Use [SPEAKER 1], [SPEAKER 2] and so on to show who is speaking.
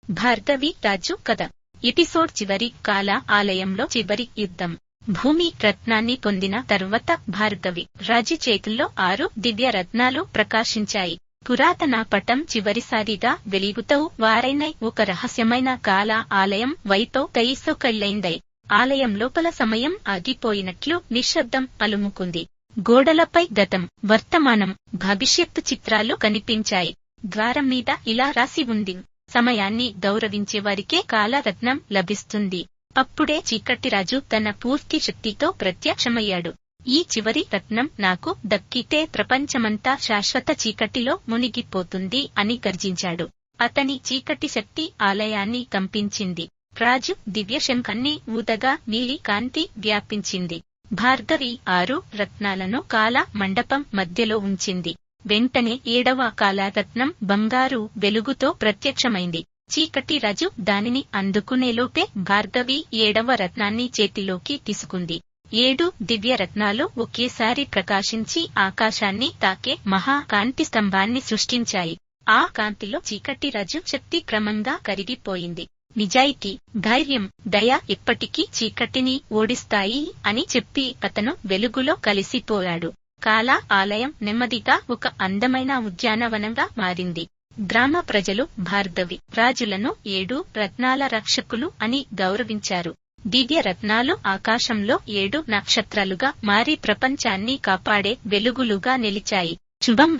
[SPEAKER 1] భార్గవి రాజు కథ. ఎపిసోడ్ చివరి. కాల ఆలయంలో చివరి యుద్ధం. భూమి రత్నాన్ని పొందిన తర్వాత భార్గవి రాజు చేతుల్లో 6 దివ్య రత్నాలు ప్రకాశించాయి. పురాతన పటం చివరిసారిగా వెలుగుతూ వారైన ఒక రహస్యమైన కాల ఆలయం వైపు కైసొకళ్ళైందై. ఆలయం లోపల సమయం ఆగిపోయినట్లు నిశ్శబ్దం అలుముకుంది. గోడలపై గతం, వర్తమానం, భవిష్యత్తు చిత్రాలు కనిపించాయి. ద్వారం మీద ఇలా రాసి ఉంది: సమయాన్ని గౌరవించే వారికే కాలరత్నం లభిస్తుంది. అప్పుడే చీకటిరాజు తన పూర్తి శక్తితో ప్రత్యక్షమయ్యాడు. ఈ చివరి రత్నం నాకు దక్కితే ప్రపంచమంతా శాశ్వత చీకటిలో మునిగిపోతుంది అని గర్జించాడు. అతని చీకటి శక్తి ఆలయాన్ని కంపించింది. రాజు దివ్యశంఖాన్ని ఊదగా నీలి కాంతి వ్యాపించింది. భార్గవి 6 రత్నాలను కాల మండపం మధ్యలో ఉంచింది. వెంటనే 7వ కాలరత్నం బంగారు వెలుగుతో ప్రత్యక్షమైంది. చీకటిరాజు దానిని అందుకునేలోపే భార్గవి 7వ రత్నాన్ని చేతిలోకి తీసుకుంది. 7 దివ్య రత్నాలు ఒకేసారి ప్రకాశించి ఆకాశాన్ని తాకే మహాకాంతి స్తంభాన్ని సృష్టించాయి. ఆ కాంతిలో చీకటిరాజు శక్తి క్రమంగా కరిగిపోయింది. నిజాయితీ, ధైర్యం, దయ ఎప్పటికీ చీకటిని ఓడిస్తాయి అని చెప్పి అతను వెలుగులో కలిసిపోయాడు. కాల ఆలయం నెమ్మదిగా ఒక అందమైన ఉద్యానవనంగా మారింది. గ్రామ ప్రజలు భార్గవి రాజులను 7 రత్నాల రక్షకులు అని గౌరవించారు. దివ్య రత్నాలు ఆకాశంలో 7 నక్షత్రాలుగా మారి ప్రపంచాన్ని కాపాడే వెలుగులుగా నిలిచాయి. శుభం.